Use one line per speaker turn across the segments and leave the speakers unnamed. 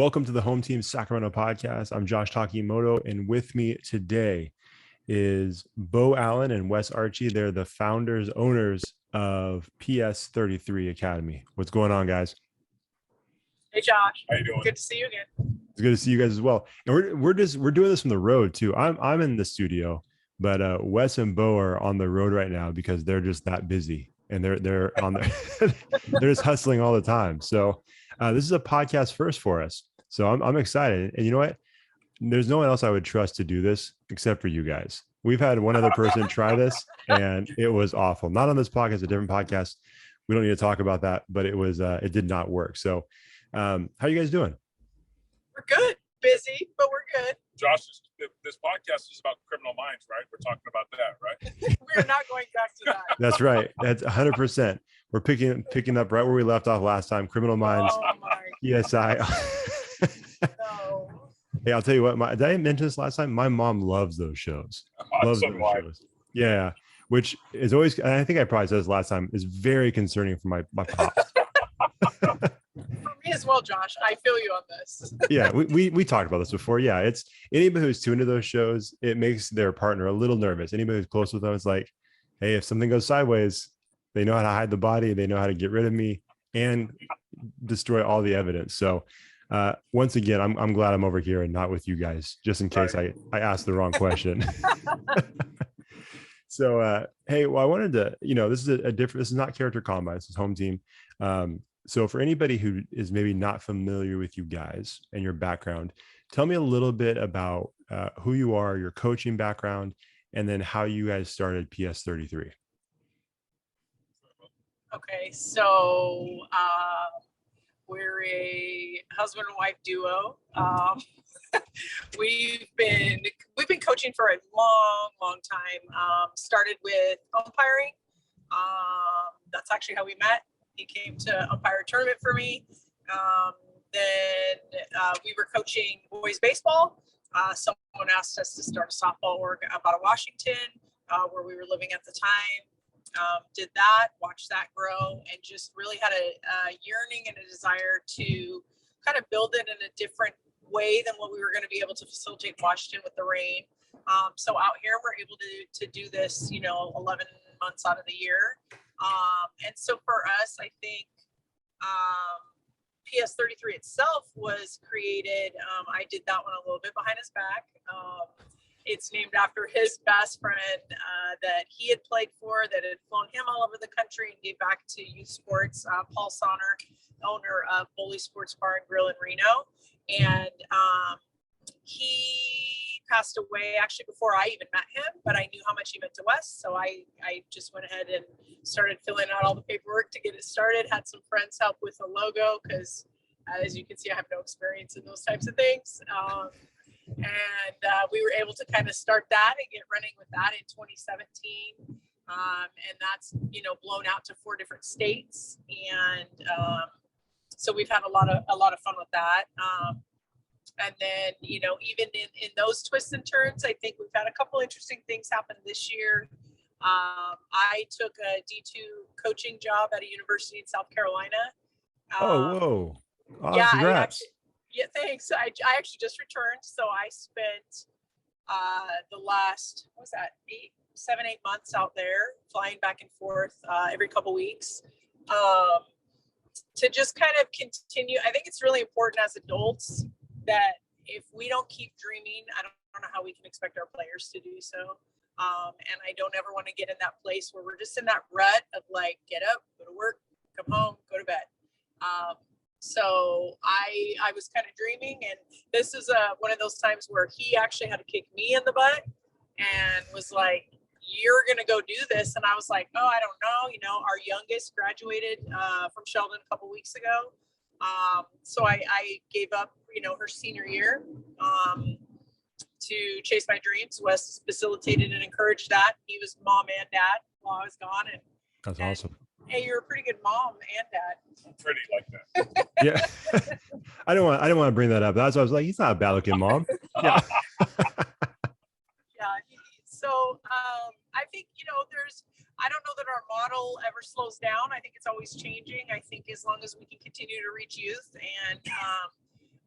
Welcome to the Home Team Sacramento podcast. I'm Josh Takimoto, and with me today is Bo Allen and Wes Archie. They're the founders, owners of PS33 Academy. What's going on, guys?
Hey, Josh.
How you doing?
Good to see you again.
It's good to see you guys as well. And we're doing this from the road too. I'm in the studio, but Wes and Bo are on the road right now because they're just that busy, and they're on there. They're just hustling all the time. So this is a podcast first for us. So I'm excited. And you know what? There's no one else I would trust to do this except for you guys. We've had one other person try this, and it was awful. Not on this podcast, a different podcast. We don't need to talk about that, but it did not work. So how are you guys doing?
We're good. Busy, but we're good.
Josh, this podcast is about criminal minds, right? We're talking about that, right?
We're not going back to that.
That's right. That's 100%. We're picking up right where we left off last time. Criminal Minds,
Oh my
ESI.
no.
Hey, I'll tell you what. Did I mention this last time? My mom loves those shows. Loves
So
those
do I.
shows. Yeah, which is always. And I think I probably said this last time. Is very concerning for my pops.
For me as well, Josh. I feel you on this.
Yeah, we talked about this before. Yeah, it's anybody who's tuned to those shows, it makes their partner a little nervous. Anybody who's close with them is like, hey, if something goes sideways, they know how to hide the body. They know how to get rid of me and destroy all the evidence. So once again, I'm glad I'm over here and not with you guys, just in case I asked the wrong question. So, hey, well, I wanted to, this is this is not Character Combine. This is Home Team. So for anybody who is maybe not familiar with you guys and your background, tell me a little bit about who you are, your coaching background, and then how you guys started PS33.
Okay, so we're a husband and wife duo. We've been coaching for a long time. Started with umpiring. That's actually how we met. He came to umpire a tournament for me. Then we were coaching boys baseball. Someone asked us to start a softball org out of Washington, where we were living at the time. Did that, watched that grow, and just really had a yearning and a desire to kind of build it in a different way than what we were going to be able to facilitate Washington with the rain. So out here, we're able to do this, 11 months out of the year. And so for us, I think PS33 itself was created. I did that one a little bit behind his back. It's named after his best friend that he had played for, that had flown him all over the country and gave back to youth sports. Paul Sonner, owner of Bully Sports Bar and Grill in Reno. And he passed away actually before I even met him, but I knew how much he meant to Wes. So I just went ahead and started filling out all the paperwork to get it started. Had some friends help with the logo because, as you can see, I have no experience in those types of things. And we were able to kind of start that and get running with that in 2017. And that's, blown out to 4 different states. And so we've had a lot of fun with that. And then, even in those twists and turns, I think we've had a couple interesting things happen this year. I took a D2 coaching job at a university in South Carolina.
Whoa. Oh,
yeah,
congrats.
Thanks. I actually just returned. So I spent the last, 7-8 months out there flying back and forth every couple weeks to just kind of continue. I think it's really important as adults that if we don't keep dreaming, I don't know how we can expect our players to do so. And I don't ever want to get in that place where we're just in that rut of like, get up, go to work, come home, go to bed. So I was kind of dreaming, and this is one of those times where he actually had to kick me in the butt and was like, you're going to go do this. And I was like, oh, I don't know. Our youngest graduated from Sheldon a couple weeks ago. So I gave up, her senior year to chase my dreams. Wes facilitated and encouraged that. He was mom and dad while I was gone. And
That's awesome.
Hey, you're a pretty good mom and dad.
I'm pretty like that.
Yeah. I don't want to bring that up. That's why I was like, he's not a bad looking mom. Yeah.
Yeah. So I think, I don't know that our model ever slows down. I think it's always changing. I think as long as we can continue to reach youth and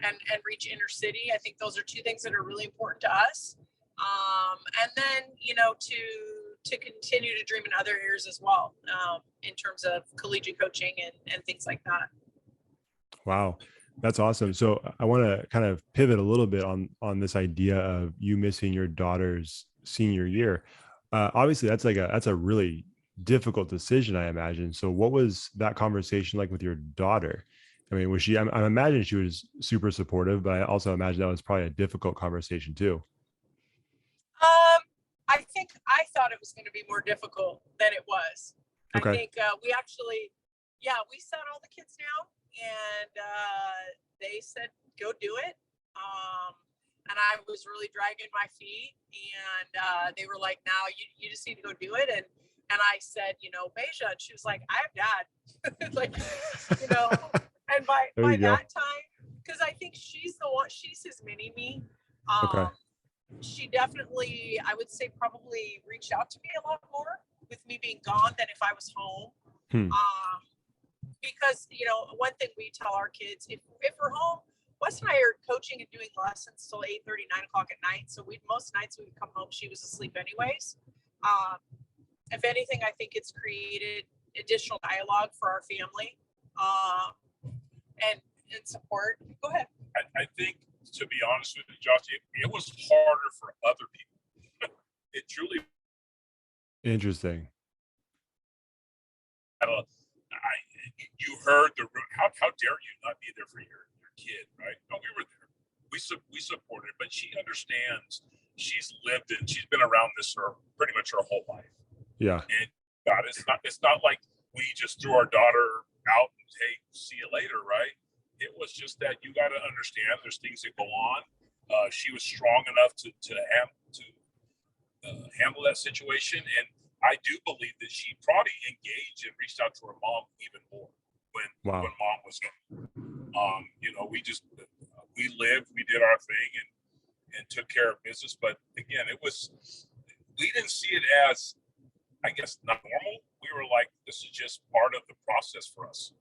and reach inner city. I think those are two things that are really important to us. And then, to continue to dream in other areas as well, in terms of collegiate coaching and things like that.
Wow. That's awesome. So I want to kind of pivot a little bit on this idea of you missing your daughter's senior year. Obviously that's a really difficult decision, I imagine. So what was that conversation like with your daughter? I mean, was she, I imagine she was super supportive, but I also imagine that was probably a difficult conversation too.
I think I thought it was going to be more difficult than it was.
Okay.
I think we sat all the kids down and they said, go do it. And I was really dragging my feet and they were like, now you just need to go do it. And I said, Beja, and she was like, I have dad. Like, and by that time, because I think she's the one, she's his mini me.
Okay.
She definitely, I would say, probably reached out to me a lot more with me being gone than if I was home. Because, one thing we tell our kids, if we're home, Wes and I are coaching and doing lessons till 8:30, 9 o'clock at night. So most nights we would come home, she was asleep anyways. If anything, I think it's created additional dialogue for our family and support. Go ahead.
I think, to be honest with you, Josh, it was harder for other people. It truly.
Interesting.
You heard how dare you not be there for your kid, right? No, we were there. We supported, but she understands. She's lived it. She's been around this pretty much her whole life.
Yeah.
And God, it's not like we just threw our daughter out and hey, see you later, right? It was just that you got to understand there's things that go on. She was strong enough to handle that situation, and I do believe that she probably engaged and reached out to her mom even more when mom was gone. We lived, we did our thing, and took care of business. But again, we didn't see it as, I guess, not normal. We were like, this is just part of the process for us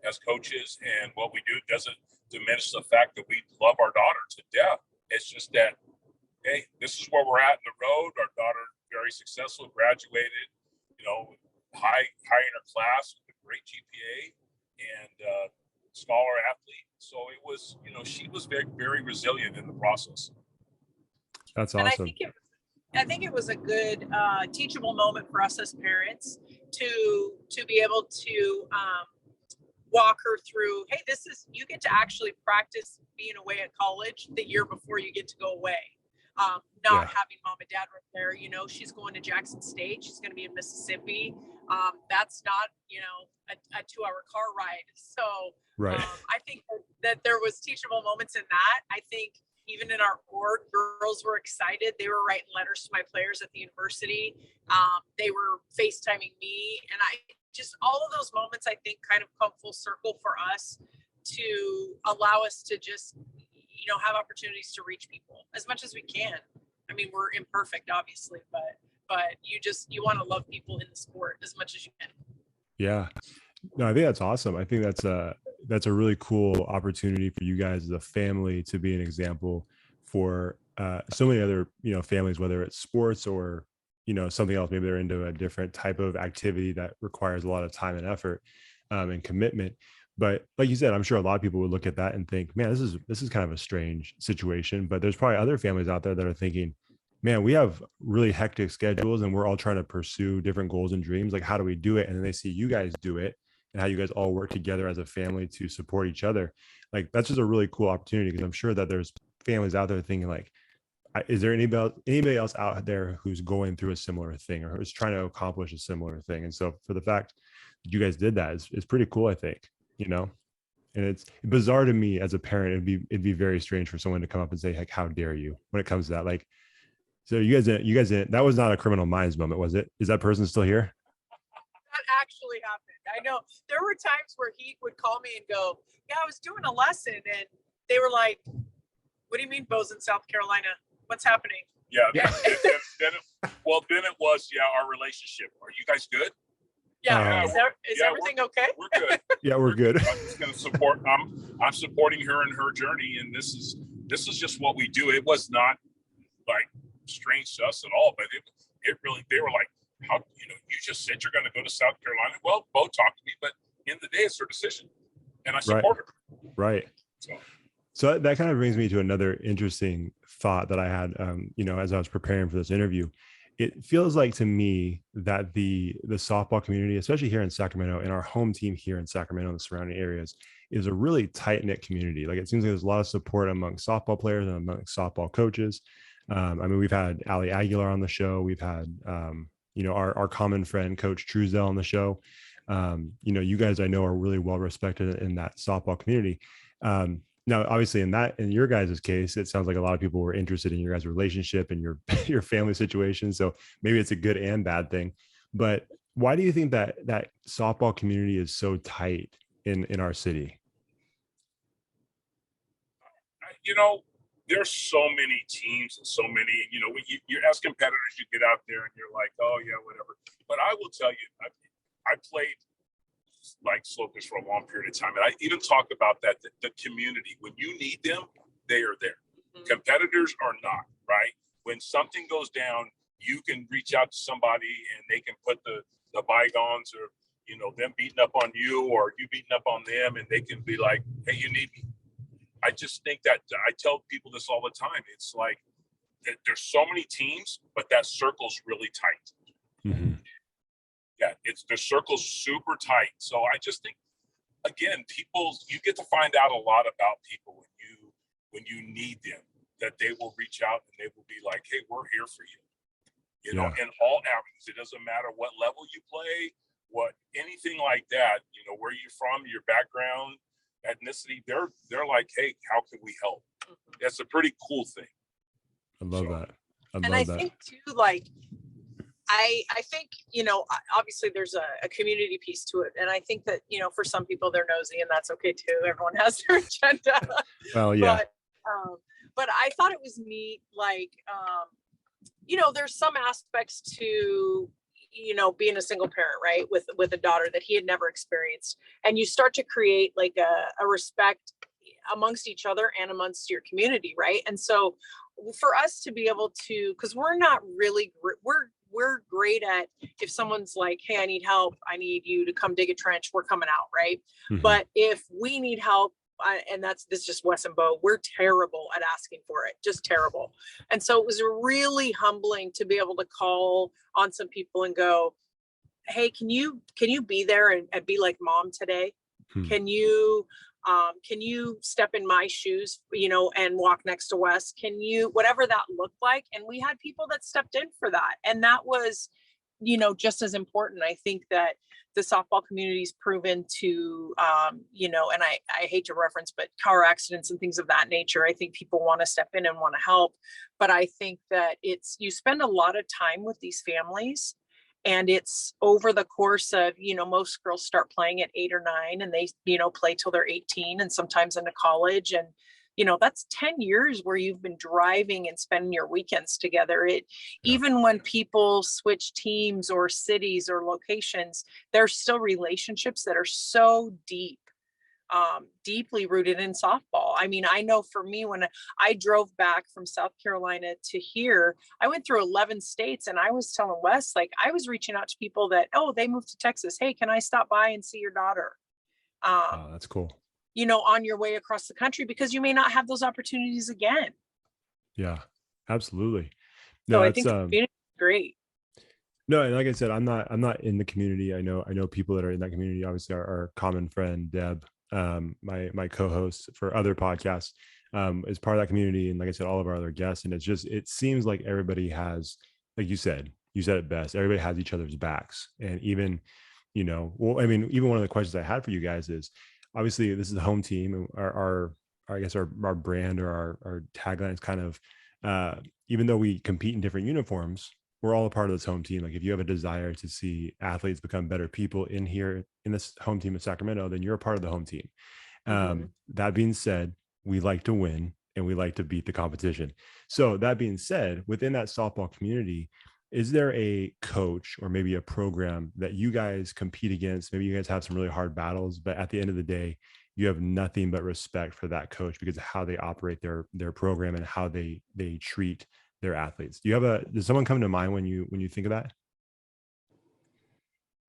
as coaches, and what we do doesn't diminish the fact that we love our daughter to death. It's just that, hey, this is where we're at in the road. Our daughter, very successful, graduated, high in her class with a great GPA and scholar athlete. So it was, she was very, very resilient in the process.
That's awesome.
And I think it was a good teachable moment for us as parents to be able to walk her through, hey, you get to actually practice being away at college the year before you get to go away. Having mom and dad right there, she's going to Jackson State. She's going to be in Mississippi. That's not, a 2-hour car ride. So
right.
I think that there was teachable moments in that. I think even in our org, girls were excited. They were writing letters to my players at the university. They were FaceTiming me. And all of those moments, I think, kind of come full circle for us to allow us to just, have opportunities to reach people as much as we can. I mean, we're imperfect, obviously, but you want to love people in the sport as much as you can.
Yeah. No, I think that's awesome. I think that's a really cool opportunity for you guys as a family to be an example for so many other, families, whether it's sports or, something else. Maybe they're into a different type of activity that requires a lot of time and effort and commitment. But like you said, I'm sure a lot of people would look at that and think, man, this is kind of a strange situation. But there's probably other families out there that are thinking, man, we have really hectic schedules and we're all trying to pursue different goals and dreams. Like, how do we do it? And then they see you guys do it and how you guys all work together as a family to support each other. Like, that's just a really cool opportunity, because I'm sure that there's families out there thinking like, is there anybody else out there who's going through a similar thing or who's trying to accomplish a similar thing? And so for the fact that you guys did that is pretty cool, I think, and it's bizarre to me as a parent. It'd be very strange for someone to come up and say, like, how dare you, when it comes to that. Like, so you guys didn't, that was not a Criminal Minds moment, was it? Is that person still here?
That actually happened. I know there were times where he would call me and go, yeah, I was doing a lesson. And they were like, what do you mean Bozeman, South Carolina? What's happening?
Yeah. Then it was, our relationship. Are you guys good?
Yeah. Is everything okay?
We're good.
Yeah, we're good.
I'm just going to support. I'm I'm supporting her in her journey, and this is just what we do. It was not like strange to us at all, but it really, they were like, how, you just said you're going to go to South Carolina. Well, Bo talked to me, but in the day, it's her decision, and I support her.
Right. So that kind of brings me to another interesting thought that I had, as I was preparing for this interview. It feels like to me that the softball community, especially here in Sacramento, and our home team here in Sacramento and the surrounding areas, is a really tight-knit community. Like, it seems like there's a lot of support among softball players and among softball coaches. We've had Ali Aguilar on the show. We've had, our common friend, Coach Truesdell, on the show. You guys, I know, are really well respected in that softball community. Now, obviously, in your guys' case, it sounds like a lot of people were interested in your guys' relationship and your family situation. So maybe it's a good and bad thing. But why do you think that softball community is so tight in our city?
There's so many teams and so many, you're as competitors, you get out there and you're like, oh yeah, whatever. But I will tell you, I played like Slocus for a long period of time. And I even talk about that, the community, when you need them, they are there. Mm-hmm. Competitors are not, right? When something goes down, you can reach out to somebody and they can put the bygones or, them beating up on you or you beating up on them, and they can be like, hey, you need me. I just think that I tell people this all the time. It's like there's so many teams, but that circle's really tight. Mm-hmm. Yeah, the circle's super tight. So I just think, again, you get to find out a lot about people when you need them, that they will reach out and they will be like, hey, we're here for you. In all avenues. It doesn't matter what level you play, anything like that, where you're from, your background, ethnicity, they're like, hey, how can we help? That's a pretty cool thing.
I love that.
I think too, like, I think, obviously there's a community piece to it. And I think that, for some people they're nosy, and that's okay too. Everyone has their agenda.
Well, yeah.
But I thought it was neat. Like, there's some aspects to, being a single parent, right? With a daughter that he had never experienced. And you start to create like a respect amongst each other and amongst your community. Right. And so for us to be able to, cause we're not really, we're great at, if someone's like, hey, I need help, I need you to come dig a trench, we're coming out, right? Mm-hmm. But if we need help, and this is just Wes and Bo, we're terrible at asking for it, just terrible. And so it was really humbling to be able to call on some people and go, hey, can you be there and be like mom today? Hmm. Can you step in my shoes, and walk next to Wes? Can you, whatever that looked like? And we had people that stepped in for that. And that was, just as important. I think that the softball community's proven to, and I hate to reference, but car accidents and things of that nature, I think people want to step in and want to help. But I think that you spend a lot of time with these families. And it's over the course of, most girls start playing at 8 or 9 and they, play till they're 18 and sometimes into college. And, that's 10 years where you've been driving and spending your weekends together. Even when people switch teams or cities or locations, there's still relationships that are so deep. Deeply rooted in softball. I mean, I know for me, when I drove back from South Carolina to here, I went through 11 states, and I was telling Wes, like, I was reaching out to people that, they moved to Texas. Hey, can I stop by and see your daughter?
Oh, that's cool.
On your way across the country, because you may not have those opportunities again.
Yeah, absolutely.
No, so I think the community is great.
No, and like I said, I'm not in the community. I know people that are in that community. Obviously, our common friend Deb, my co-host for other podcasts, is part of that community, and like I said, all of our other guests. And it seems like everybody has, like you said it best. Everybody has each other's backs, and even, even one of the questions I had for you guys is, obviously, this is the home team, and our brand or our tagline is kind of, even though we compete in different uniforms, we're all a part of this home team. Like, if you have a desire to see athletes become better people in this home team in Sacramento, then you're a part of the home team. Mm-hmm. That being said, we like to win and we like to beat the competition. So that being said, within that softball community, is there a coach or maybe a program that you guys compete against? Maybe you guys have some really hard battles, but at the end of the day, you have nothing but respect for that coach because of how they operate their program and how they treat their athletes. Does someone come to mind when you think of that?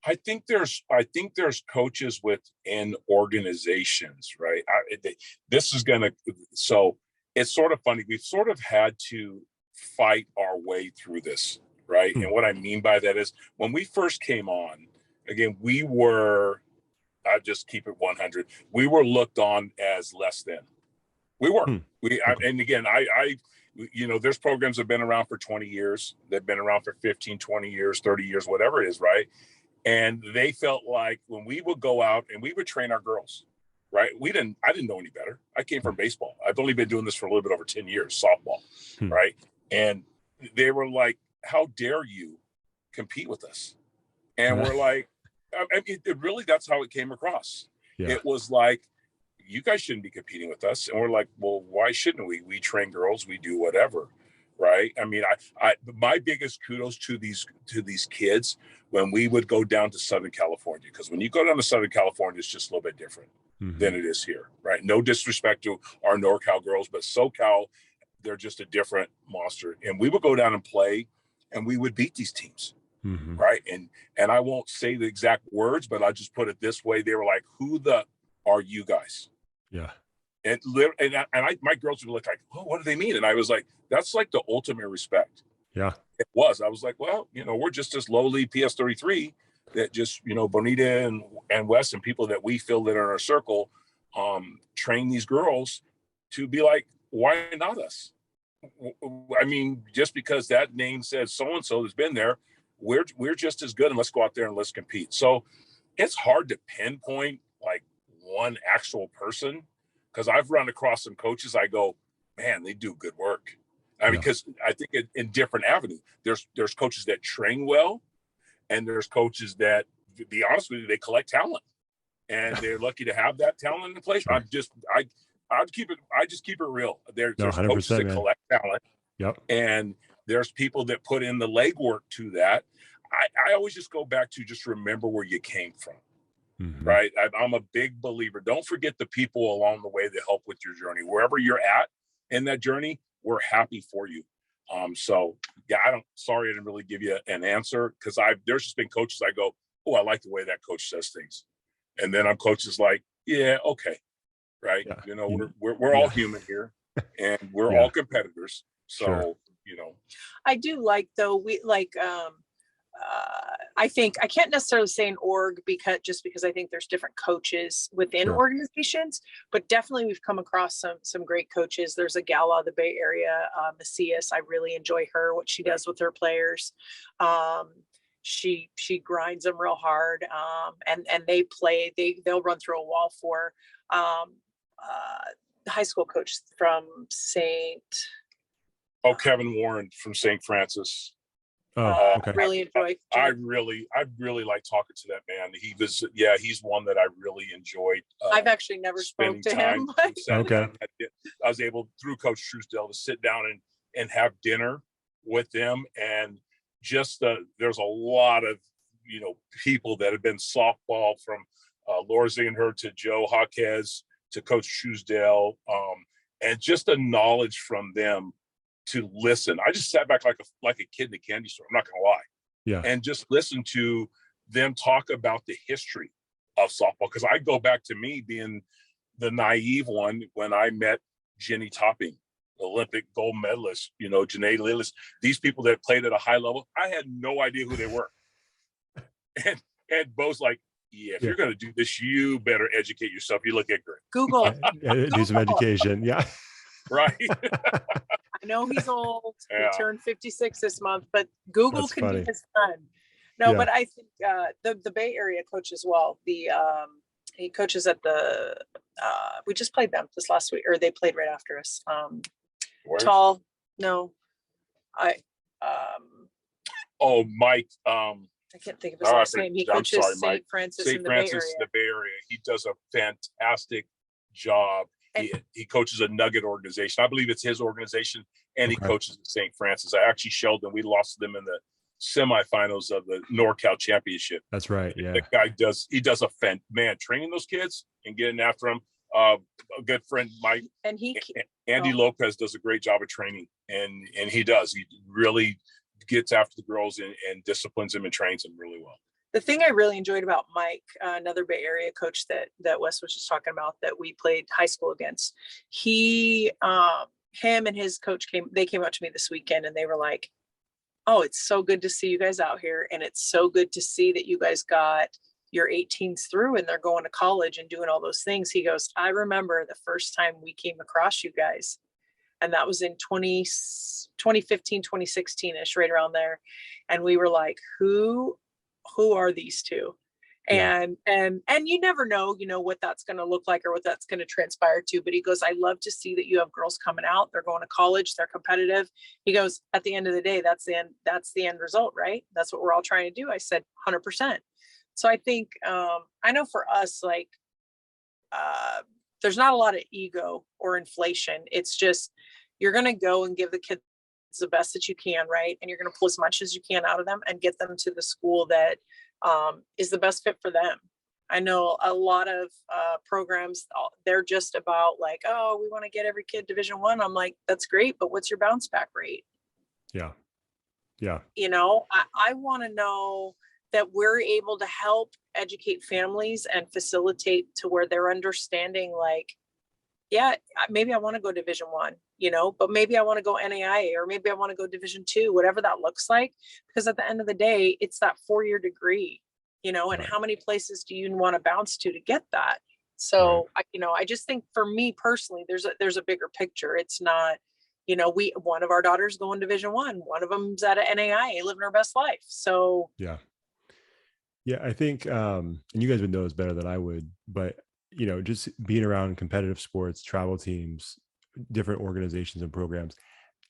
I think there's coaches within organizations, right? So it's sort of funny. We've sort of had to fight our way through this, right? And what I mean by that is when we first came on, again, I just keep it 100. We were looked on as less than. We were. And again, there's programs that have been around for 20 years. They've been around for 15, 20 years, 30 years, whatever it is, right? And they felt like when we would go out and we would train our girls, right? I didn't know any better. I came from baseball. I've only been doing this for a little bit over 10 years, softball, right? And they were like, how dare you compete with us? And we're like, I mean, really, that's how it came across. Yeah. It was like, you guys shouldn't be competing with us. And we're like, well, why shouldn't we? We train girls, we do whatever. Right. I mean, my biggest kudos to these kids when we would go down to Southern California, because when you go down to Southern California, it's just a little bit different than it is here. Right. No disrespect to our NorCal girls, but SoCal, they're just a different monster. And we would go down and play and we would beat these teams. Right. And I won't say the exact words, but I'll just put it this way. They were like, who are you guys? Yeah. And my girls would look like, oh, what do they mean? And I was like, that's like the ultimate respect. Yeah, it was. I was like, well, we're just this lowly PS33 that just, Bonita and Wes and people that we feel that are in our circle, train these girls to be like, why not us? I mean, just because that name says so-and-so has been there, we're just as good, and let's go out there and let's compete. So it's hard to pinpoint like one actual person, because I've run across some coaches. I go, man, they do good work. I mean, because I think in different avenues, there's coaches that train well, and there's coaches that, to be honest with you, they collect talent, and they're lucky to have that talent in place. I just keep it real. There's coaches that collect talent. Yep. And there's people that put in the legwork to that. I always just go back to just remember where you came from. Right. I'm a big believer. Don't forget the people along the way that help with your journey. Wherever you're at in that journey, we're happy for you. So yeah, sorry I didn't really give you an answer, because there's just been coaches I go, oh, I like the way that coach says things. And then I'm coaches like, yeah, okay. Right. Yeah. We're all human here, and we're all competitors. So,
I do like, though, I think I can't necessarily say an org because I think there's different coaches within organizations, but definitely we've come across some great coaches. There's a gal out of the Bay Area, Macias. I really enjoy her, what she does with her players. She grinds them real hard, and they'll run through a wall for the high school coach from
Kevin Warren from St. Francis.
Oh, okay.
Really enjoyed.
I really like talking to that man. He's one that I really enjoyed.
I've actually never spoke to him.
Okay. I was able, through Coach Truesdale, to sit down and have dinner with them, and just there's a lot of people that have been softball, from Laura Zingenher to Joe Jaquez to Coach Truesdale, and just the knowledge from them to listen. I just sat back like a kid in a candy store. I'm not gonna lie. Yeah. And just listen to them talk about the history of softball. Because I go back to me being the naive one when I met Jenny Topping, Olympic gold medalist, Janae Lillis, these people that played at a high level. I had no idea who they were. And Bo's like, if you're gonna do this, you better educate yourself. You look ignorant.
Google.
Do some education. Yeah.
Right.
I know he's old. He turned 56 this month, but Google can be his friend. No, but I think the Bay Area coach as well. He coaches at the. We just played them this last week, or they played right after us. Tall. No,
Mike.
I can't think of his last name. He coaches St. Francis in the Bay Area.
The Bay Area. He does a fantastic job. He coaches a Nugget organization. I believe it's his organization, and he coaches at St. Francis. I actually showed them. We lost them in the semifinals of the NorCal championship.
That's right. Yeah.
The guy does a training those kids and getting after them. A good friend, Mike,
And
Andy Lopez does a great job of training, and he really gets after the girls and disciplines them and trains them really well.
The thing I really enjoyed about Mike, another Bay Area coach that Wes was just talking about that we played high school against, him and his coach came up to me this weekend and they were like, oh, it's so good to see you guys out here. And it's so good to see that you guys got your 18s through and they're going to college and doing all those things. He goes, I remember the first time we came across you guys. And that was in 2015, 2016-ish, right around there. And we were like, who are these two?
Yeah.
And you never know, what that's going to look like or what that's going to transpire to. But he goes, I love to see that you have girls coming out. They're going to college. They're competitive. He goes, at the end of the day, that's the end result, right? That's what we're all trying to do. I said, 100%. So I think, I know for us, like, there's not a lot of ego or inflation. It's just, you're going to go and give the kids the best that you can, right? And you're going to pull as much as you can out of them and get them to the school that is the best fit for them. I know a lot of programs, they're just about like, oh, we want to get every kid Division I. I'm like, that's great, but what's your bounce back rate?
Yeah.
I want to know that we're able to help educate families and facilitate to where they're understanding, like, yeah, maybe I want to go Division I, but maybe I want to go NAIA, or maybe I want to go Division II, whatever that looks like. Because at the end of the day, it's that 4-year degree, and
Right.
how many places do you want to bounce to get that? So,
Right.
I just think for me personally, there's a bigger picture. It's not, one of our daughters going Division I, one of them's at an NAIA living her best life. So
Yeah. I think, and you guys would know this better than I would, but just being around competitive sports, travel teams, different organizations and programs,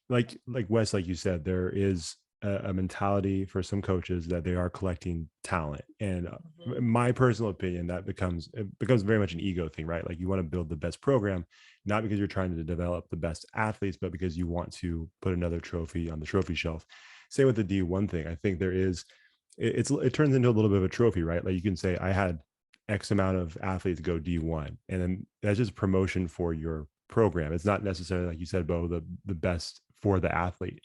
like Wes, like you said, there is a mentality for some coaches that they are collecting talent. And in my personal opinion, it becomes very much an ego thing, right? Like, you want to build the best program, not because you're trying to develop the best athletes, but because you want to put another trophy on the trophy shelf. Same with the D1 thing. I think there is, it turns into a little bit of a trophy, right? Like, you can say, I had X amount of athletes go D1, and then that's just promotion for your program. It's not necessarily, like you said, Bo, the best for the athlete.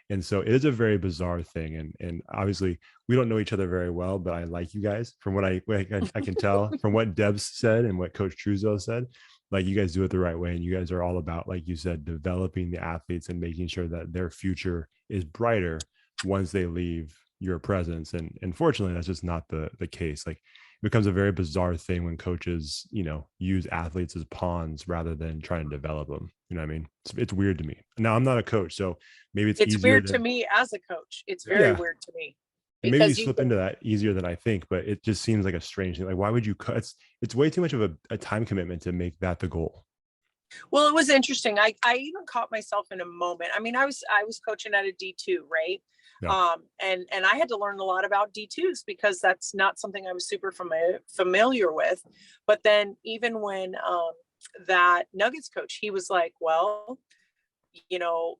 And so it is a very bizarre thing. And obviously we don't know each other very well, but I like you guys from what I can tell from what Debs said and what Coach Truzo said. Like, you guys do it the right way, and you guys are all about, like you said, developing the athletes and making sure that their future is brighter once they leave your presence. And unfortunately, that's just not the case. Like, it becomes a very bizarre thing when coaches, use athletes as pawns rather than trying to develop them. You know what I mean? It's weird to me. Now, I'm not a coach, so maybe it's easier
weird to me as a coach. It's very weird to me.
And maybe you slip into that easier than I think, but it just seems like a strange thing. Like, why would you cut? It's way too much of a time commitment to make that the goal.
Well, it was interesting. I even caught myself in a moment. I mean, I was coaching at a D2, right?
Yeah.
And I had to learn a lot about D2s because that's not something I was super familiar with. But then even when that Nuggets coach, he was like, well,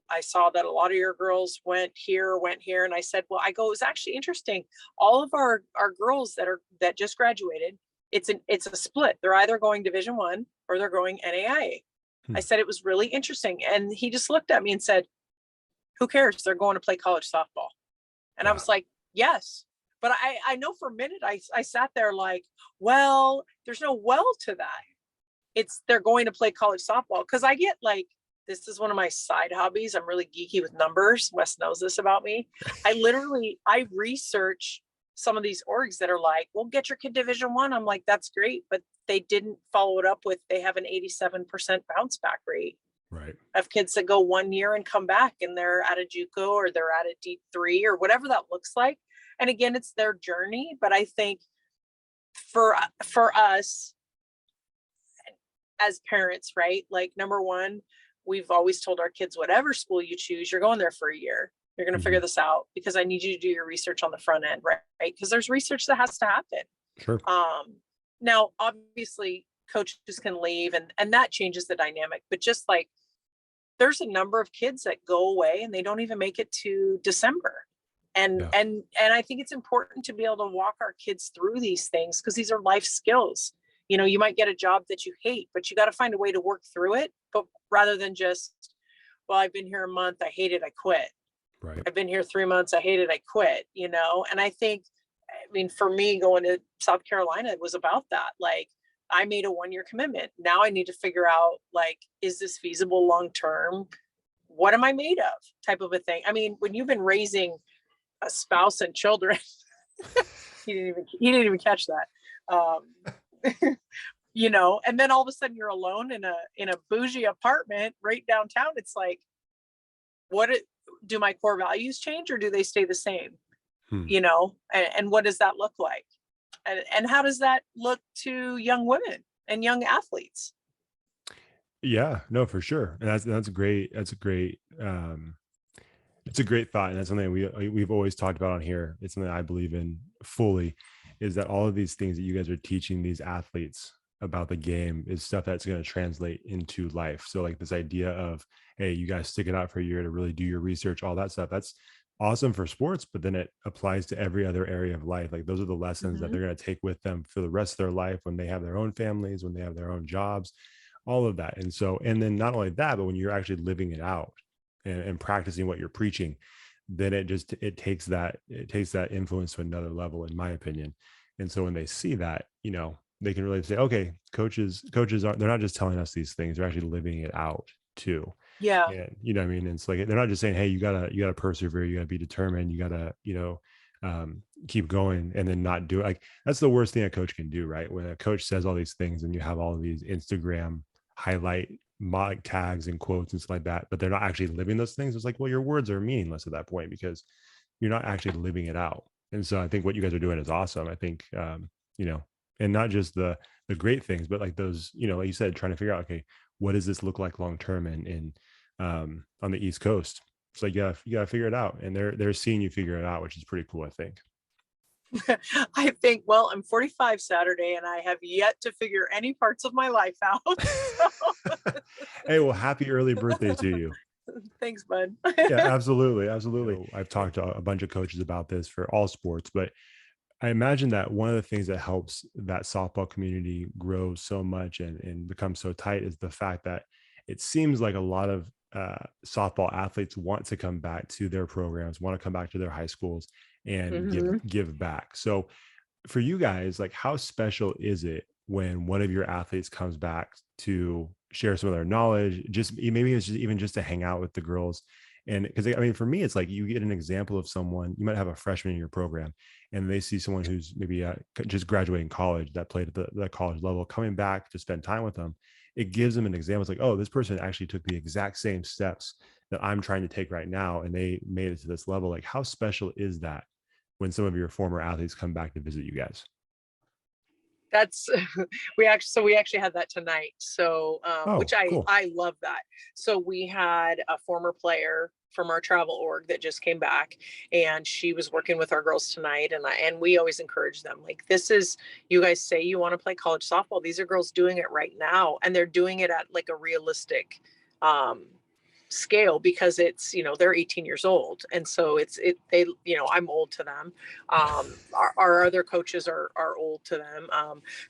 I saw that a lot of your girls went here. And I said, well, it was actually interesting. All of our girls that just graduated, it's a split. They're either going Division I or they're going NAIA. I said, it was really interesting. And he just looked at me and said, who cares? They're going to play college softball. And I was like, yes. But I know for a minute, I sat there like, well, there's no well to that. They're going to play college softball. Cause I get like, this is one of my side hobbies. I'm really geeky with numbers. Wes knows this about me. I research some of these orgs that are like, well, get your kid Division I. I'm like, that's great. But they didn't follow it up with, they have an 87% bounce back rate.
Right.
Of kids that go 1 year and come back and they're at a JUCO or they're at a D3 or whatever that looks like. And again, it's their journey. But I think for us as parents, right? Like, number one, we've always told our kids, whatever school you choose, you're going there for a year. You're going to figure this out because I need you to do your research on the front end, right? Because there's research that has to happen.
Sure.
Now, obviously, coaches can leave and that changes the dynamic. But just like, there's a number of kids that go away and they don't even make it to December. And I think it's important to be able to walk our kids through these things because these are life skills. You know, you might get a job that you hate, but you got to find a way to work through it. But rather than just, well, I've been here a month, I hate it, I quit.
Right.
I've been here 3 months, I hate it, I quit, you know? And I think, I mean, for me, going to South Carolina, it was about that. Like, I made a 1-year commitment. Now I need to figure out, like, is this feasible long-term? What am I made of? Type of a thing. I mean, when you've been raising a spouse and children, he didn't even catch that. You know, and then all of a sudden you're alone in a bougie apartment right downtown. It's like, do my core values change or do they stay the same? You know, and what does that look like? And how does that look to young women and young athletes?
Yeah, no, for sure. And that's great. That's a great, it's a great thought. And that's something we've always talked about on here. It's something I believe in fully, is that all of these things that you guys are teaching these athletes about the game is stuff that's going to translate into life. So like this idea of, hey, you guys stick it out for a year to really do your research, all that stuff. That's awesome for sports, but then it applies to every other area of life. Like those are the lessons that they're going to take with them for the rest of their life, when they have their own families, when they have their own jobs, all of that. And so, and then not only that, but when you're actually living it out and practicing what you're preaching, then it takes that influence to another level, in my opinion. And so when they see that, you know, they can really say, okay, coaches they're not just telling us these things, they're actually living it out too.
Yeah.
And you know what I mean? It's like, they're not just saying, hey, you gotta persevere, you gotta be determined, you gotta, you know, keep going, and then not do it. Like that's the worst thing a coach can do, right? When a coach says all these things and you have all of these Instagram highlight tags and quotes and stuff like that, but they're not actually living those things. It's like, well, your words are meaningless at that point because you're not actually living it out. And so I think what you guys are doing is awesome. I think, you know, and not just the great things, but like those, you know, like you said, trying to figure out, okay, what does this look like long term in on the East Coast? It's like, yeah, you gotta figure it out, and they're seeing you figure it out, which is pretty cool, I think.
I think, well, I'm 45 Saturday and I have yet to figure any parts of my life out. So.
Hey, well, happy early birthday to you.
Thanks, bud.
Yeah, absolutely. Absolutely. You know, I've talked to a bunch of coaches about this for all sports, but I imagine that one of the things that helps that softball community grow so much and become so tight is the fact that it seems like a lot of softball athletes want to come back to their programs, want to come back to their high schools and give back. So for you guys, like, how special is it when one of your athletes comes back to share some of their knowledge, just maybe it's just even just to hang out with the girls? And because I mean, for me, it's like you get an example of someone, you might have a freshman in your program and they see someone who's maybe just graduating college that played at the college level coming back to spend time with them. It gives them an example. It's like, oh, this person actually took the exact same steps that I'm trying to take right now, and they made it to this level. Like, how special is that when some of your former athletes come back to visit you guys?
That's we actually had that tonight. So which
cool.
I love that. So we had a former player from our travel org that just came back, and she was working with our girls tonight, and we always encourage them, like, this is, you guys say you want to play college softball, these are girls doing it right now, and they're doing it at like a realistic scale, because it's, you know, they're 18 years old, and so they, you know, I'm old to them. Our other coaches are old to them.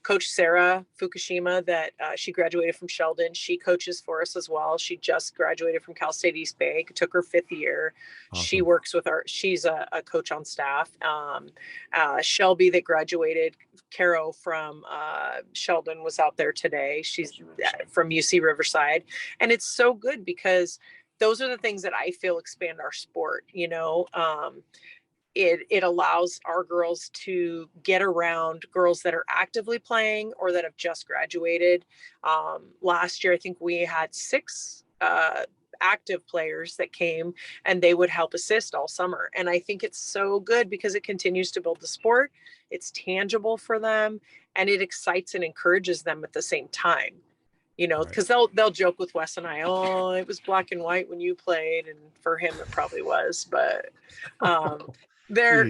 Coach Sarah Fukushima, that she graduated from Sheldon, she coaches for us as well. She just graduated from Cal State East Bay, took her 5th year. Awesome. She works with she's a coach on staff. Shelby, that graduated, Caro from Sheldon, was out there today. She's from UC Riverside. And it's so good because those are the things that I feel expand our sport. You know, it allows our girls to get around girls that are actively playing or that have just graduated. Last year, I think we had 6 active players that came, and they would help assist all summer. And I think it's so good because it continues to build the sport. It's tangible for them, and it excites and encourages them at the same time. You know, because they'll joke with Wes and I, oh, it was black and white when you played, and for him it probably was, but they're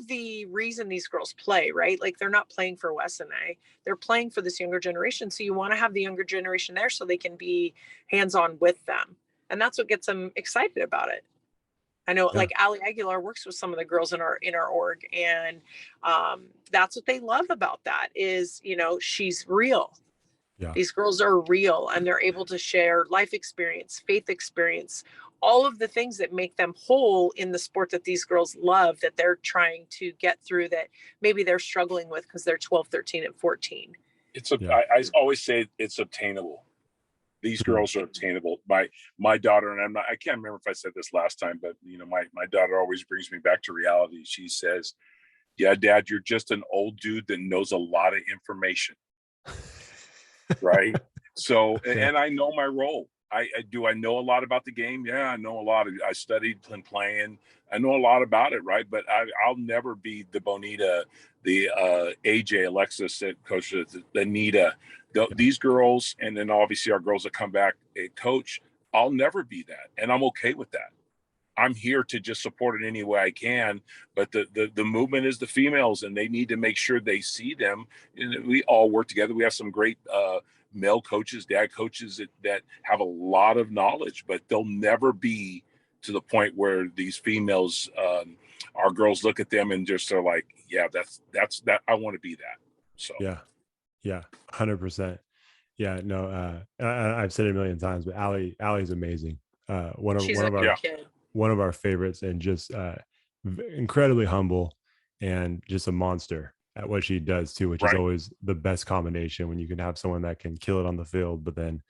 the reason these girls play, right? Like, they're not playing for Wes and I, they're playing for this younger generation. So you want to have the younger generation there so they can be hands-on with them, and that's what gets them excited about it. I know
Yeah.
like Ali Aguilar works with some of the girls in our org, and that's what they love about that is, you know, she's real.
Yeah.
These girls are real, and they're able to share life experience, faith experience, all of the things that make them whole in the sport that these girls love, that they're trying to get through, that maybe they're struggling with because they're 12, 13, and 14.
I always say it's obtainable. These girls are obtainable. My daughter, and I can't remember if I said this last time, but you know, my daughter always brings me back to reality. She says, "Yeah, Dad, you're just an old dude that knows a lot of information." Right. So, and I know my role. I know a lot about the game. Yeah, I know a lot. I studied and playing. I know a lot about it, right? But I'll never be the Bonita, the AJ, Alexis, that coaches, the Anita, these girls, and then obviously our girls that come back and coach. I'll never be that, and I'm okay with that. I'm here to just support it any way I can. But the movement is the females, and they need to make sure they see them. And we all work together. We have some great male coaches, dad coaches that have a lot of knowledge, but they'll never be to the point where these females, our girls look at them and just are like, yeah, that's that. I want to be that. So
yeah, 100%. Yeah, no, I've said it a million times, but Allie's amazing. One of our favorites, and just incredibly humble, and just a monster at what she does too, which is always the best combination when you can have someone that can kill it on the field, but then,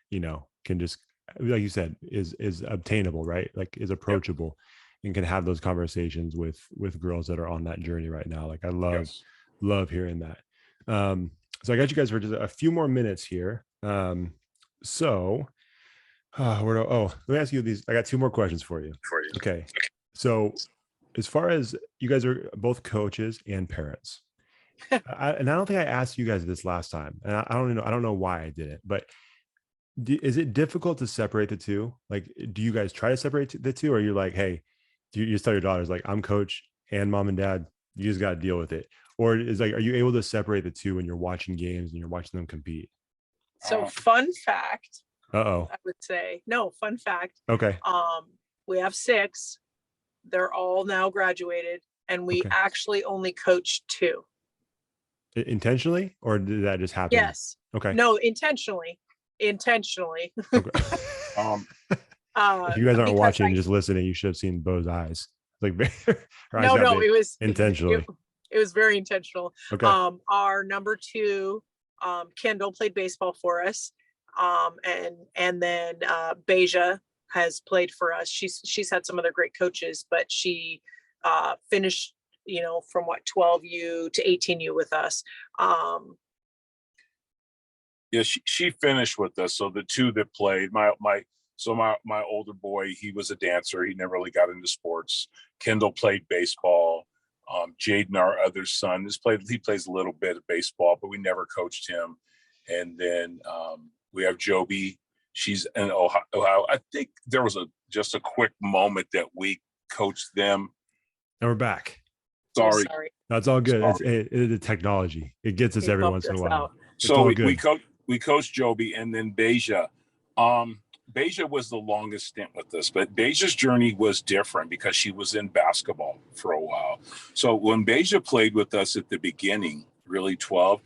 you know, can just, like you said, is obtainable, right? Like is approachable, and can have those conversations with girls that are on that journey right now. Like I love hearing that. So I got you guys for just a few more minutes here. So let me ask you these. I got two more questions for you. Okay. So as far as you guys are both coaches and parents, and I don't think I asked you guys this last time, and I don't know why I didn't, but is it difficult to separate the two? Like, do you guys try to separate the two, or you're like, hey, you just tell your daughters like, I'm coach and mom and dad, you just got to deal with it? Or is like, are you able to separate the two when you're watching games and you're watching them compete?
So fun fact.
I
would say fun fact.
Okay.
We have 6. They're all now graduated, and we actually only coach 2.
Intentionally, or did that just happen?
Yes.
Okay.
No, intentionally. Okay.
If you guys aren't watching, just listening, you should have seen Bo's eyes. Like,
no, it was
intentionally.
It was very intentional.
Okay.
Our number 2, Kendall, played baseball for us. And then Beja has played for us. She's had some other great coaches, but she finished, you know, from 12U to 18U with us.
Yeah, she finished with us. So the 2 that played, my older boy, he was a dancer. He never really got into sports. Kendall played baseball. Jaden, our other son, he plays a little bit of baseball, but we never coached him. And then we have Joby. She's in Ohio. I think there was just a quick moment that we coached them.
And we're back.
Sorry.
That's all good. It's the technology. It gets us every once in a while.
So we coached Joby, and then Beja. Beja was the longest stint with us, but Beja's journey was different because she was in basketball for a while. So when Beja played with us at the beginning, really 12,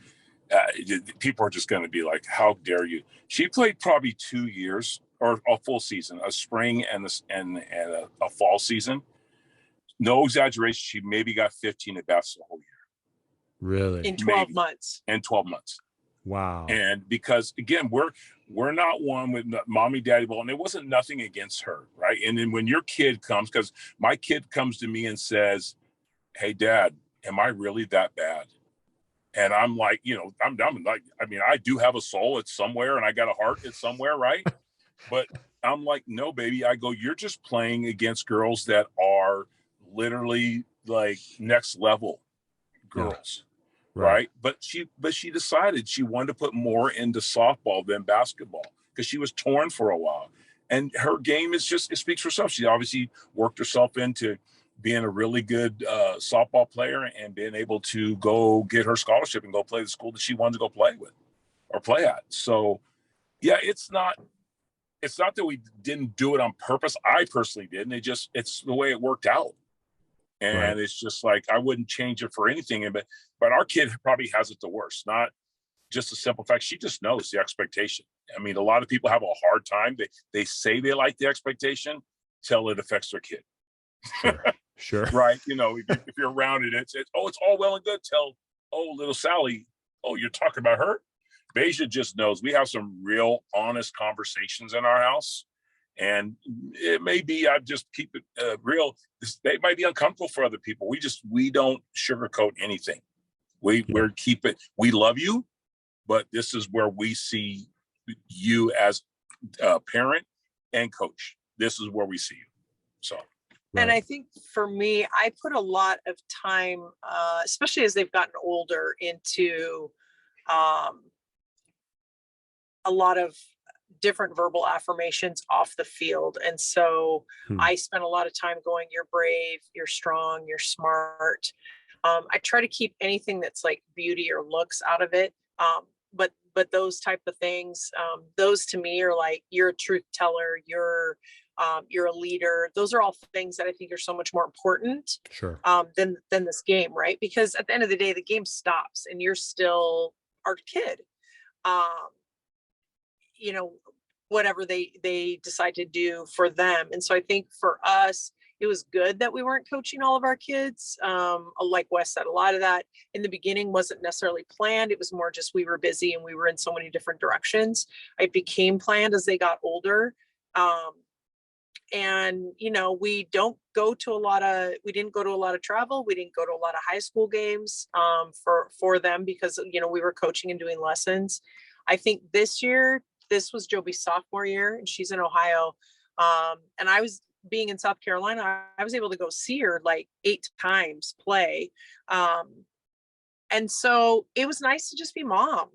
people are just going to be like, how dare you? She played probably 2 years or a full season, a spring and a fall season. No exaggeration. She maybe got 15 at bats the whole year.
Really?
In 12 months.
In 12 months.
Wow.
And because again, we're not one with mommy, daddy ball, and it wasn't nothing against her, right? And then when your kid comes, because my kid comes to me and says, hey, Dad, am I really that bad? And I'm like, you know, I'm like, I mean, I do have a soul. It's somewhere, and I got a heart. It's somewhere, right? But I'm like, no, baby. I go, you're just playing against girls that are literally like next level girls, right? But she decided she wanted to put more into softball than basketball because she was torn for a while. And her game is just, it speaks for herself. She obviously worked herself into being a really good softball player and being able to go get her scholarship and go play the school that she wanted to go play with or play at. So yeah, it's not it's not that we didn't do it on purpose. I personally didn't. It's the way it worked out. And
Right.
it's just like, I wouldn't change it for anything. But our kid probably has it the worst, not just a simple fact. She just knows the expectation. I mean, a lot of people have a hard time. They say they like the expectation till it affects their kid.
Sure.
Right. You know, if you're around it, it's all well and good till, oh, little Sally, oh, you're talking about her. Beja just knows. We have some real honest conversations in our house, and it may be, I just keep it real. They might be uncomfortable for other people. We don't sugarcoat anything. We keep it. We love you, but this is where we see you as a parent and coach. This is where we see you. So.
And I think for me, I put a lot of time, especially as they've gotten older, into a lot of different verbal affirmations off the field. And so I spent a lot of time going, you're brave, you're strong, you're smart. I try to keep anything that's like beauty or looks out of it. But those type of things, those to me are like, you're a truth teller, you're a leader. Those are all things that I think are so much more important than this game, right? Because at the end of the day, the game stops and you're still our kid. You know, whatever they decide to do for them. And so I think for us, it was good that we weren't coaching all of our kids. Like Wes said, a lot of that in the beginning wasn't necessarily planned. It was more just we were busy and we were in so many different directions. It became planned as they got older. And, you know, we didn't go to a lot of travel. We didn't go to a lot of high school games for them because, you know, we were coaching and doing lessons. I think this was Joby's sophomore year and she's in Ohio. And I was being in South Carolina, I was able to go see her like 8 times play. And so it was nice to just be mom.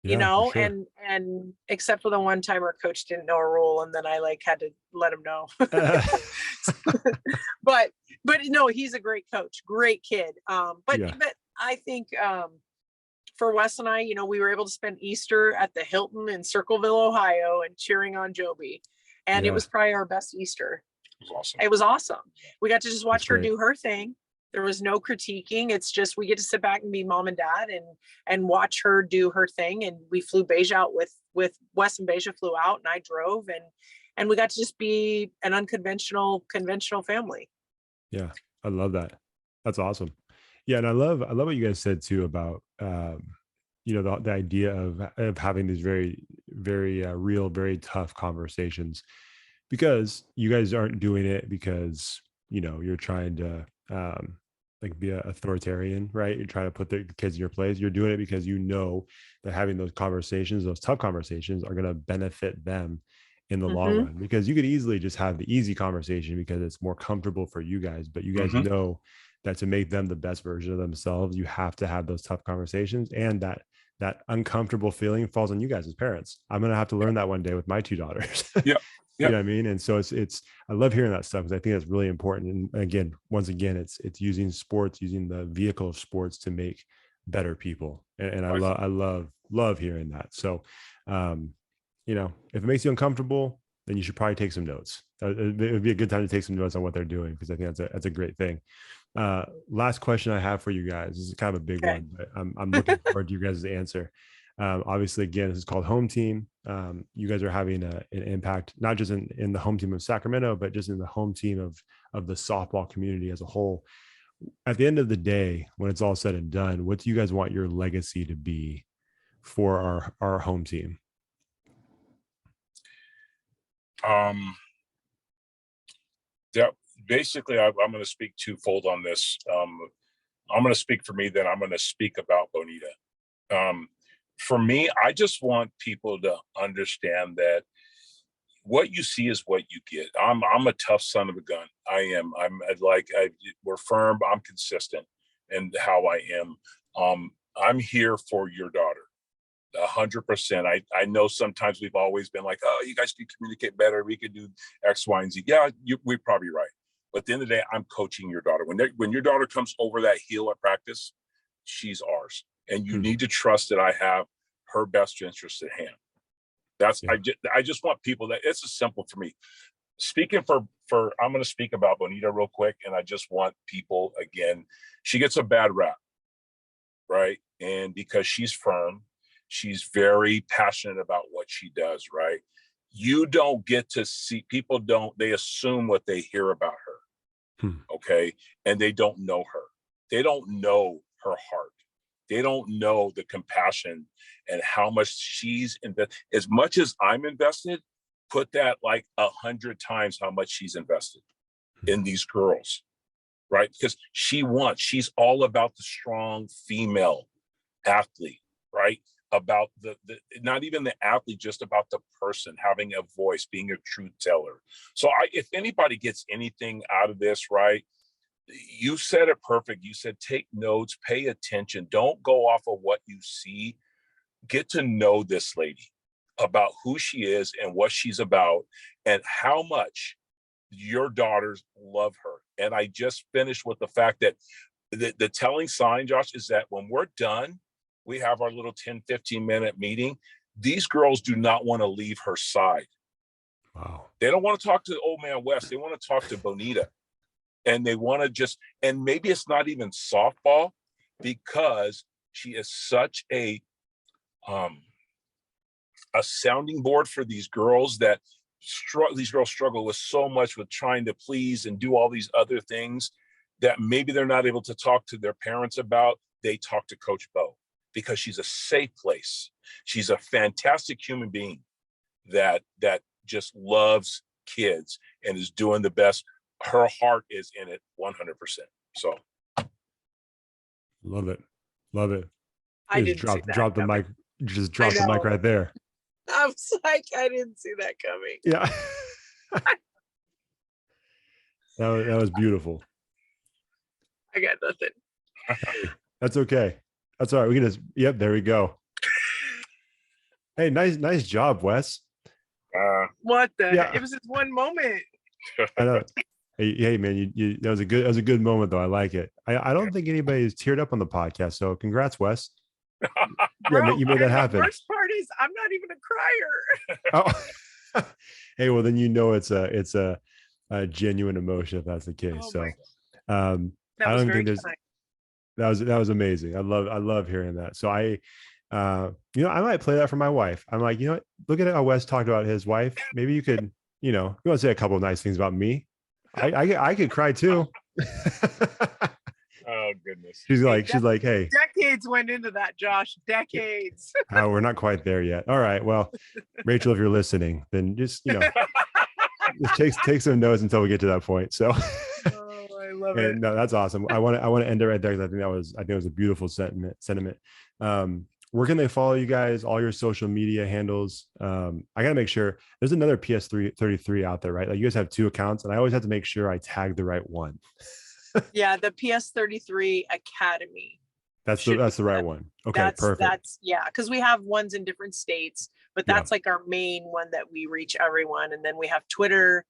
You know, sure. and except for the one time our coach didn't know a rule and then I like had to let him know. but no, he's a great coach, great kid. But I think for Wes and I, you know, we were able to spend Easter at the Hilton in Circleville, Ohio and cheering on Joby. And it was probably our best Easter.
It was awesome.
It was awesome. We got to just watch her do her thing. There was no critiquing. It's just, we get to sit back and be mom and dad and watch her do her thing. And we flew Beja out with Wes, and Beja flew out and I drove and we got to just be an conventional family.
Yeah. I love that. That's awesome. Yeah. And I love what you guys said too about, you know, the idea of having these very, very real, very tough conversations, because you guys aren't doing it because, you know, you're trying to, like be an authoritarian, right? You're trying to put the kids in your place. You're doing it because you know that having those conversations, those tough conversations, are going to benefit them in the long run. Because you could easily just have the easy conversation because it's more comfortable for you guys, but you guys know that to make them the best version of themselves, you have to have those tough conversations, and that uncomfortable feeling falls on you guys as parents. I'm going to have to learn that one day with my 2 daughters. You know what I mean? And so it's, I love hearing that stuff because I think that's really important. And again, once again, it's using sports, using the vehicle of sports to make better people. And I love hearing that. So, you know, if it makes you uncomfortable, then you should probably take some notes. It would be a good time to take some notes on what they're doing, because I think that's a great thing. Last question I have for you guys. This is kind of a big one, but I'm looking forward to your guys' answer. Obviously, again, this is called Home Team. You guys are having an impact, not just in the home team of Sacramento, but just in the home team of the softball community as a whole. At the end of the day, when it's all said and done, what do you guys want your legacy to be for our home team?
Yeah, basically, I'm going to speak twofold on this. I'm going to speak for me, then I'm going to speak about Bonita. For me, I just want people to understand that what you see is what you get. I'm a tough son of a gun. I am. We're firm. I'm consistent in how I am. I'm here for your daughter, 100%. I know sometimes we've always been like, oh, you guys can communicate better. We could do X, Y, and Z. Yeah, we're probably right. But at the end of the day, I'm coaching your daughter. When your daughter comes over that hill at practice, she's ours. And you need to trust that I have her best interest at hand. That's
Yeah.
I just want people that it's as simple for me. Speaking for I'm going to speak about Bonita real quick, and I just want people again. She gets a bad rap, right? And because she's firm, she's very passionate about what she does, right? You don't get to see people they assume what they hear about her, okay? And they don't know her. They don't know her heart. They don't know the compassion and how much she's invested. As much as I'm invested, put that like 100 times how much she's invested in these girls, right? Because she's all about the strong female athlete, right? About the not even the athlete, just about the person having a voice, being a truth teller. So if anybody gets anything out of this, right? You said it perfect. You said take notes, pay attention. Don't go off of what you see. Get to know this lady, about who she is and what she's about and how much your daughters love her. And I just finished with the fact that the telling sign, Josh, is that when we're done, we have our little 10, 15-minute meeting. These girls do not want to leave her side.
Wow.
They don't want to talk to old man Wes. They want to talk to Bonita. And they want to and maybe it's not even softball, because she is such a sounding board for these girls that these girls struggle with so much with trying to please and do all these other things that maybe they're not able to talk to their parents about. They talk to Coach Bo because she's a safe place. She's a fantastic human being that just loves kids and is doing the best. Her heart is in it 100%. So
Love it. Love it.
I
Just
didn't see that
drop the
coming.
mic. Just drop the mic right there.
I was like, I didn't see that coming.
Yeah. that was beautiful.
I got nothing.
That's okay. That's all right. We can just, yep, there we go. Hey, nice job, Wes.
What the?
Yeah.
It was just one moment.
I know. Hey, man, you that was a good moment though. I like it. I don't think anybody's teared up on the podcast, so congrats, Wes.
Bro,
you made that happen.
The worst part is I'm not even a crier.
Oh, hey, well then it's a genuine emotion if that's the case.
Oh
so,
that
I
was
don't
very
think there's that was amazing. I love hearing that. So I might play that for my wife. I'm like, you know what? Look at how Wes talked about his wife. Maybe you could, you want to say a couple of nice things about me. I could cry too.
Oh goodness.
She's like, hey,
decades went into that, Josh. Decades.
We're not quite there yet. All right. Well, Rachel, if you're listening, then just, just take some notes until we get to that point. So
I love it.
No, that's awesome. I want to end it right there because I think it was a beautiful sentiment. Where can they follow you guys? All your social media handles. I gotta make sure there's another PS33 out there, right? Like you guys have 2 accounts, and I always have to make sure I tag the right one.
Yeah, the PS33 Academy.
That's the right one. Okay, perfect.
That's because we have ones in different states, but that's like our main one that we reach everyone. And then we have Twitter,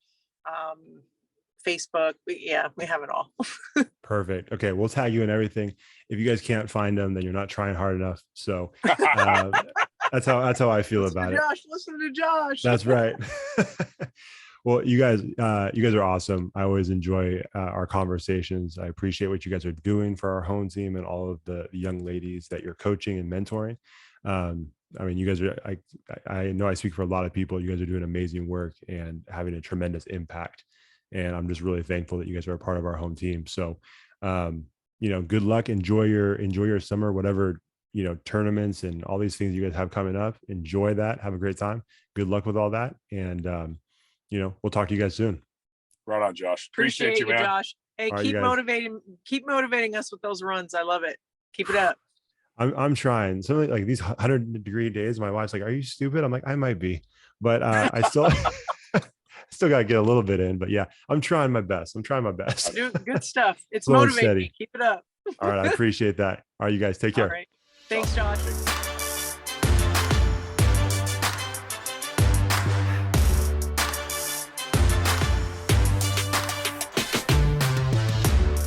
Facebook. We have it all.
Perfect. Okay, we'll tag you in everything. If you guys can't find them, then you're not trying hard enough. So that's how I feel about it.
Listen to Josh.
That's right. Well, you guys are awesome. I always enjoy our conversations. I appreciate what you guys are doing for our home team and all of the young ladies that you're coaching and mentoring. I mean, you guys are, I know I speak for a lot of people. You guys are doing amazing work and having a tremendous impact. And I'm just really thankful that you guys are a part of our home team. So, good luck. Enjoy your summer, whatever, tournaments and all these things you guys have coming up. Enjoy that. Have a great time. Good luck with all that. And, we'll talk to you guys soon.
Right on, Josh.
Appreciate you, man. Josh. Hey,
right,
keep motivating us with those runs. I love it. Keep it up.
I'm trying. Something like these 100-degree days. My wife's like, "Are you stupid?" I'm like, "I might be," but I still got to get a little bit in. But yeah, I'm trying my best.
Good stuff. It's
Slow and
motivating.
steady.
Keep it up.
All right, I appreciate that. All right, you guys take care.
All right. Thanks, Josh.